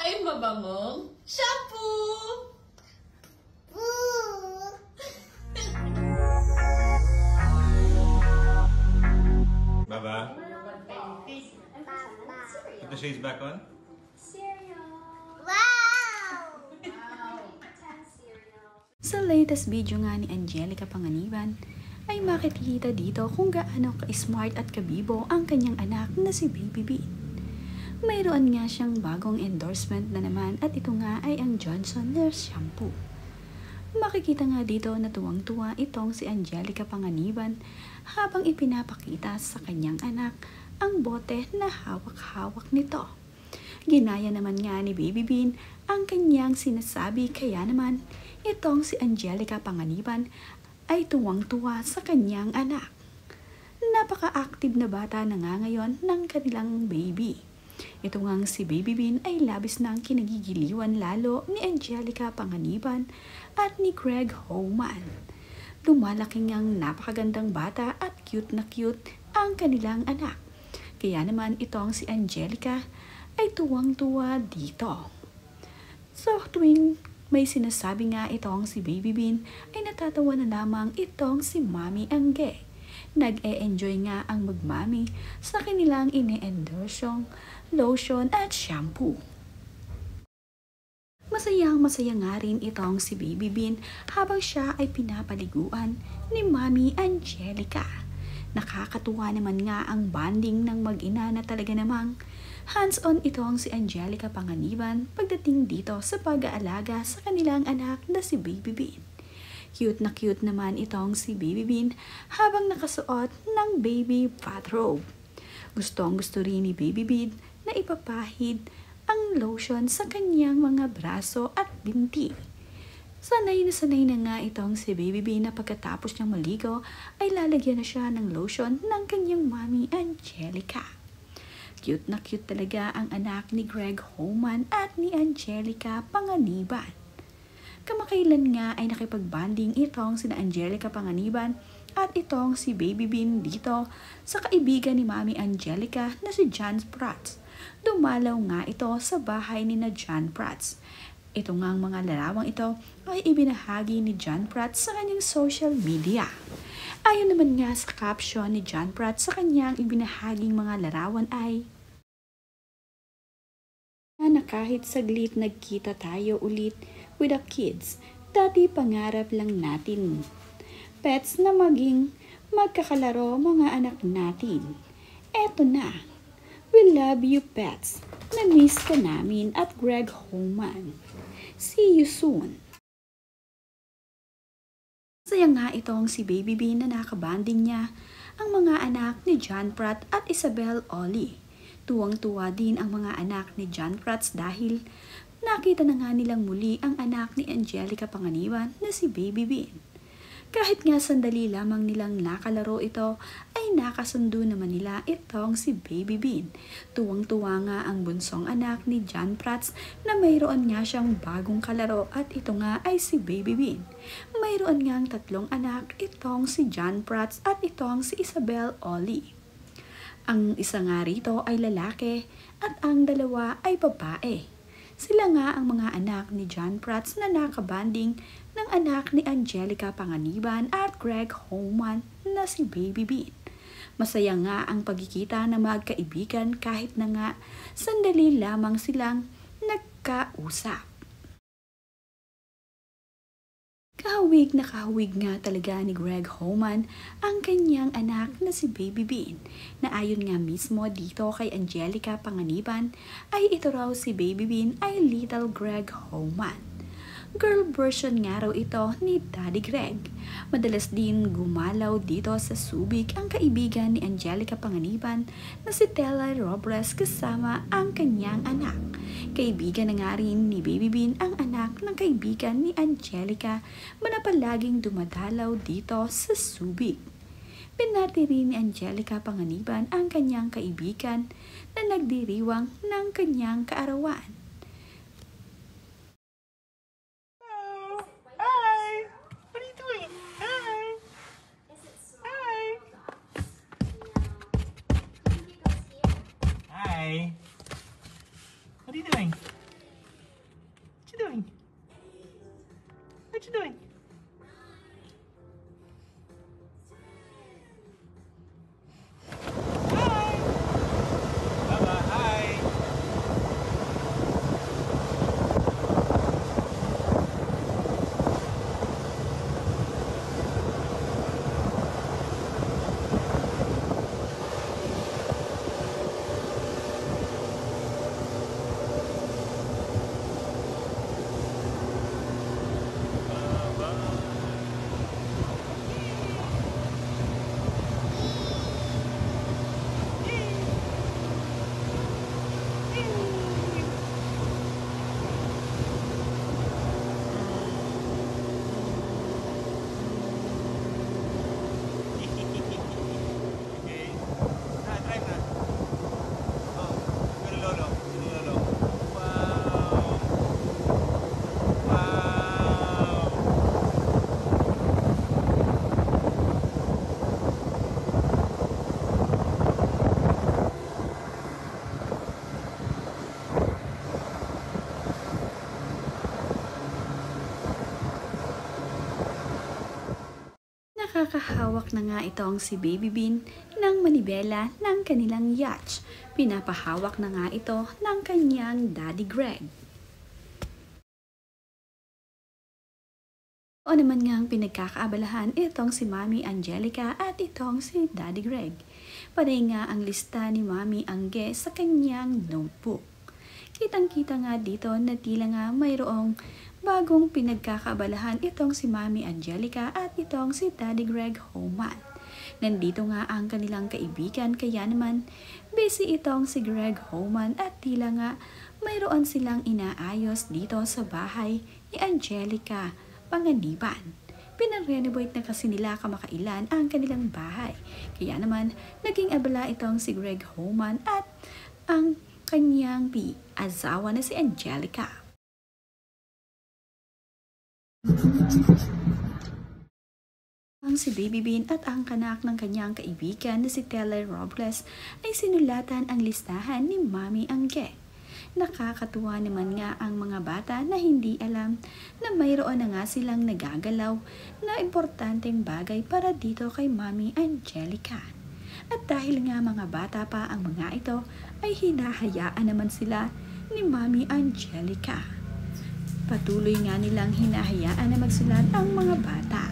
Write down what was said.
ay mabangong shampoo! Baba? Put the shades back on? Sa latest video nga ni Angelica Panganiban, ay makikita dito kung gaano ka-smart at kabibo ang kanyang anak na si Baby Bean. Mayroon nga siyang bagong endorsement na naman at ito nga ay ang Johnson shampoo. Makikita nga dito na tuwang-tuwa itong si Angelica Panganiban habang ipinapakita sa kanyang anak ang bote na hawak-hawak nito. Ginaya naman nga ni Baby Bean ang kanyang sinasabi, kaya naman itong si Angelica Panganiban ay tuwang-tuwa sa kanyang anak. Napaka-active na bata na nga ngayon ng kanilang baby. Ito ngang si Baby Bean ay labis nang kinagigiliwan lalo ni Angelica Panganiban at ni Greg Homan. Lumalaki ngang napakagandang bata at cute na cute ang kanilang anak. Kaya naman itong si Angelica ay tuwang-tuwa dito. So tuwing may sinasabi nga itong si Baby Bean ay natatawa na lamang itong si Mami Angge. Nag-e-enjoy nga ang magmami sa kanilang ine-endorsyong lotion at shampoo. Masayang-masaya nga rin itong si Baby Bean habang siya ay pinapaliguan ni Mami Angelica. Nakakatuwa naman nga ang bonding ng mag-ina na talaga namang hands-on itong si Angelica Panganiban pagdating dito sa pag-aalaga sa kanilang anak na si Baby Bean. Cute na cute naman itong si Baby Bean habang nakasuot ng baby bathrobe. Gustong-gusto rin ni Baby Bean na ipapahid ang lotion sa kanyang mga braso at binti. Sanay na nga itong si Baby Bean na pagkatapos niyang maligo ay lalagyan na siya ng lotion ng kanyang Mami Angelica. Cute na cute talaga ang anak ni Greg Homan at ni Angelica Panganiban. Kamakailan nga ay nakipagbanding itong sina Angelica Panganiban at itong si Baby Bean dito sa kaibigan ni Mami Angelica na si John Prats. Dumalaw nga ito sa bahay ni na John Prats. Ito ngang mga larawang ito ay ibinahagi ni John Prats sa kanyang social media. Ayon naman nga sa caption ni John Prats sa kanyang ibinahaging mga larawan ay na kahit saglit nagkita tayo ulit with the kids, dati pangarap lang natin. Pets na maging magkakalaro mga anak natin. Eto na. We love you pets. Na-miss ka namin at Greg Homan. See you soon. Masaya nga itong si Baby Bean na nakabanding niya ang mga anak ni John Pratt at Isabel Oli. Tuwang-tuwa din ang mga anak ni John Pratt dahil nakita na nga nilang muli ang anak ni Angelica Panganiban na si Baby Bean. Kahit nga sandali lamang nilang nakalaro ito, ay nakasundo naman nila itong si Baby Bean. Tuwang-tuwa nga ang bunsong anak ni John Prats na mayroon nga siyang bagong kalaro at ito nga ay si Baby Bean. Mayroon nga ang tatlong anak itong si John Prats at itong si Isabel Oli. Ang isa nga rito ay lalaki at ang dalawa ay babae. Sila nga ang mga anak ni John Prats na nakabanding ng anak ni Angelica Panganiban at Greg Homan na si Baby Bean. Masaya nga ang pagkikita ng magkaibigan kahit na nga sandali lamang silang nagkausap. Kahawig nga talaga ni Greg Homan ang kanyang anak na si Baby Bean, na ayon nga mismo dito kay Angelica Panganiban ay ito raw si Baby Bean ay Little Greg Homan. Girl version nga raw ito ni Daddy Greg. Madalas din gumalaw dito sa Subic ang kaibigan ni Angelica Panganiban na si Tella Robles kasama ang kanyang anak. Kaibigan na nga rin ni Baby Bean ang anak ng kaibigan ni Angelica na palaging dumadalaw dito sa Subic. Pinati rin ni Angelica Panganiban ang kanyang kaibigan na nagdiriwang ng kanyang kaarawan. Hi. What are you doing? Nakakahawak na nga itong si Baby Bean ng manibela ng kanilang yacht. Pinapahawak na nga ito ng kanyang Daddy Greg. O naman ngang pinagkakaabalahan itong si Mami Angelica at itong si Daddy Greg. Panay nga ang lista ni Mami Angge sa kanyang notebook. Kitang-kita nga dito na tila nga mayroong bagong pinagkakaabalahan itong si Mami Angelica at itong si Daddy Greg Homan. Nandito nga ang kanilang kaibigan kaya naman busy itong si Greg Homan at tila nga mayroon silang inaayos dito sa bahay ni Angelica Panganiban. Pinarenovate na kasi nila kamakailan ang kanilang bahay. Kaya naman naging abala itong si Greg Homan at ang kanyang asawa na si Angelica. Ang si Baby Bean at ang kanak ng kanyang kaibigan na si Teller Robles ay sinulatan ang listahan ni Mami Angge. Nakakatuwa naman nga ang mga bata na hindi alam na mayroon na nga silang nagagalaw na importanteng bagay para dito kay Mami Angelica. At dahil nga mga bata pa ang mga ito, ay hinahayaan naman sila ni Mami Angelica. Patuloy nga nilang hinahayaan na magsulat ang mga bata.